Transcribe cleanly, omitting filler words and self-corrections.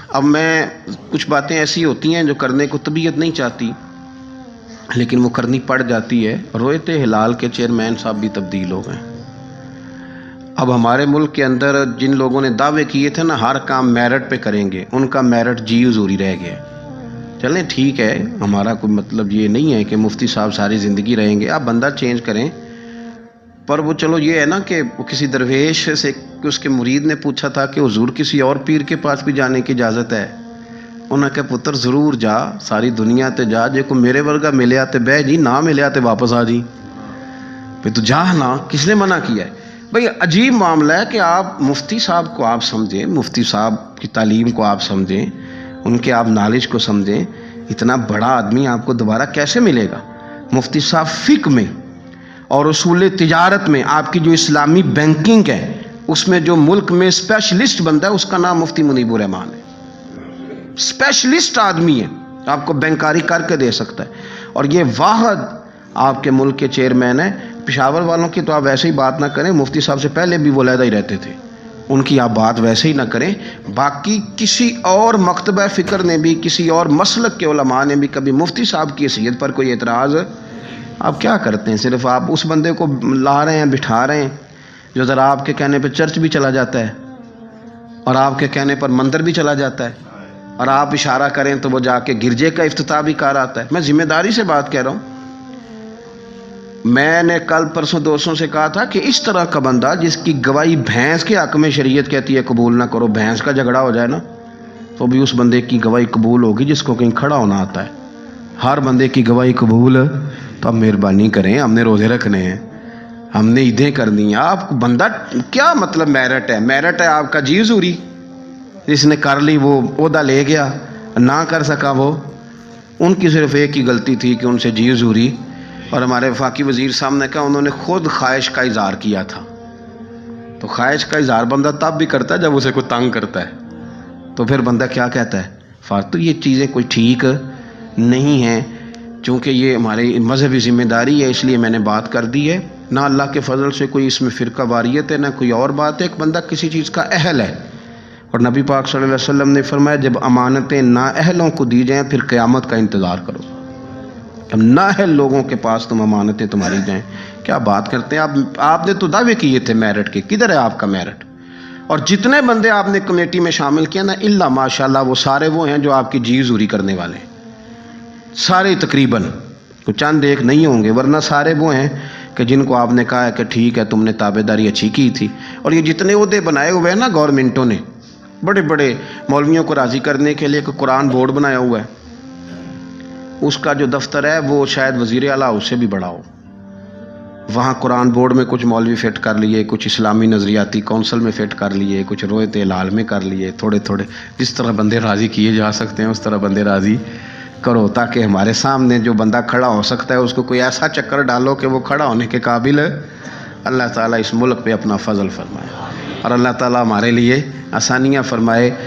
اب میں کچھ باتیں ایسی ہوتی ہیں جو کرنے کو طبیعت نہیں چاہتی لیکن وہ کرنی پڑ جاتی ہے۔ رویت ہلال کے چیئرمین صاحب بھی تبدیل ہو گئے۔ اب ہمارے ملک کے اندر جن لوگوں نے دعوے کیے تھے نا ہر کام میرٹ پہ کریں گے، ان کا میرٹ جی حضوری رہ گیا۔ چلیں ٹھیک ہے، ہمارا کوئی مطلب یہ نہیں ہے کہ مفتی صاحب ساری زندگی رہیں گے، آپ بندہ چینج کریں، پر وہ چلو یہ ہے نا کہ وہ کسی درویش سے اس کے مرید نے پوچھا تھا کہ حضور کسی اور پیر کے پاس بھی جانے کی اجازت ہے؟ انہوں نے کہا پتر ضرور جا، ساری دنیا تے جا، جے کو میرے ورگا ملیا تے بہ جی، نہ ملیا تے واپس آ جی، پھر تو جا نا، کس نے منع کیا ہے؟ بھئی عجیب معاملہ ہے کہ آپ مفتی صاحب کو آپ سمجھیں، مفتی صاحب کی تعلیم کو آپ سمجھیں، ان کے آپ نالج کو سمجھیں، اتنا بڑا آدمی آپ کو دوبارہ کیسے ملے گا؟ مفتی صاحب فقہ میں اور اصول تجارت میں آپ کی جو اسلامی بینکنگ ہے اس میں جو ملک میں اسپیشلسٹ بندہ ہے اس کا نام مفتی منیب الرحمان ہے۔ اسپیشلسٹ آدمی ہے، آپ کو بینکاری کر کے دے سکتا ہے، اور یہ واحد آپ کے ملک کے چیئرمین ہیں۔ پشاور والوں کی تو آپ ویسے ہی بات نہ کریں، مفتی صاحب سے پہلے بھی وہ علیحدہ ہی رہتے تھے، ان کی آپ بات ویسے ہی نہ کریں۔ باقی کسی اور مکتبہ فکر نے بھی، کسی اور مسلک کے علماء نے بھی کبھی مفتی صاحب کی حیثیت پر کوئی اعتراض، آپ کیا کرتے ہیں؟ صرف آپ اس بندے کو لا رہے ہیں، بٹھا رہے ہیں جو ذرا آپ کے کہنے پہ چرچ بھی چلا جاتا ہے اور آپ کے کہنے پر مندر بھی چلا جاتا ہے، اور آپ اشارہ کریں تو وہ جا کے گرجے کا افتتاح بھی کر آتا ہے۔ میں ذمہ داری سے بات کہہ رہا ہوں۔ میں نے کل پرسوں دوستوں سے کہا تھا کہ اس طرح کا بندہ جس کی گواہی بھینس کے حق میں شریعت کہتی ہے قبول نہ کرو، بھینس کا جھگڑا ہو جائے نا تو بھی اس بندے کی گواہی قبول ہوگی جس کو کہیں کھڑا ہونا آتا ہے۔ ہر بندے کی گواہی قبول، تو آپ مہربانی کریں، ہم نے روزے رکھنے ہیں، ہم نے عیدیں کرنی ہیں۔ آپ بندہ کیا مطلب میرٹ ہے؟ میرٹ ہے آپ کا جی حضوری، جس نے کر لی وہ عہدہ لے گیا، نہ کر سکا وہ، ان کی صرف ایک ہی غلطی تھی کہ ان سے جی حضوری، اور ہمارے وفاقی وزیر صاحب نے کہا انہوں نے خود خواہش کا اظہار کیا تھا۔ تو خواہش کا اظہار بندہ تب بھی کرتا ہے جب اسے کوئی تنگ کرتا ہے، تو پھر بندہ کیا کہتا ہے؟ تو یہ چیزیں کوئی ٹھیک نہیں ہیں، چونکہ یہ ہماری مذہبی ذمہ داری ہے، اس لیے میں نے بات کر دی ہے۔ نہ اللہ کے فضل سے کوئی اس میں فرقہ واریت ہے، نہ کوئی اور بات ہے، ایک بندہ کسی چیز کا اہل ہے، اور نبی پاک صلی اللہ علیہ وسلم نے فرمایا جب امانتیں نااہلوں کو دی جائیں پھر قیامت کا انتظار کرو۔ اب نااہل لوگوں کے پاس تم امانتیں تمہاری جائیں، کیا بات کرتے ہیں آپ نے تو دعوے کیے تھے میرٹ کے، کدھر ہے آپ کا میرٹ؟ اور جتنے بندے آپ نے کمیٹی میں شامل کیا نا، الا ماشاءاللہ وہ سارے وہ ہیں جو آپ کی جی حضوری کرنے والے ہیں، سارے تقریباً، کوئی چند ایک نہیں ہوں گے، ورنہ سارے وہ ہیں کہ جن کو آپ نے کہا ہے کہ ٹھیک ہے تم نے تابع داری اچھی کی تھی۔ اور یہ جتنے عہدے بنائے ہوئے ہیں نا گورنمنٹوں نے، بڑے بڑے مولویوں کو راضی کرنے کے لیے، کہ قرآن بورڈ بنایا ہوا ہے، اس کا جو دفتر ہے وہ شاید وزیر اعلیٰ اس سے بھی بڑا ہو، وہاں قرآن بورڈ میں کچھ مولوی فٹ کر لیے، کچھ اسلامی نظریاتی کونسل میں فٹ کر لیے، کچھ رویت ہلال میں کر لیے، تھوڑے تھوڑے جس طرح بندے راضی کیے جا سکتے ہیں اس طرح بندے راضی کرو، تاکہ ہمارے سامنے جو بندہ کھڑا ہو سکتا ہے اس کو کوئی ایسا چکر ڈالو کہ وہ کھڑا ہونے کے قابل ہے۔ اللہ تعالیٰ اس ملک پہ اپنا فضل فرمائے، اور اللہ تعالیٰ ہمارے لیے آسانیاں فرمائے۔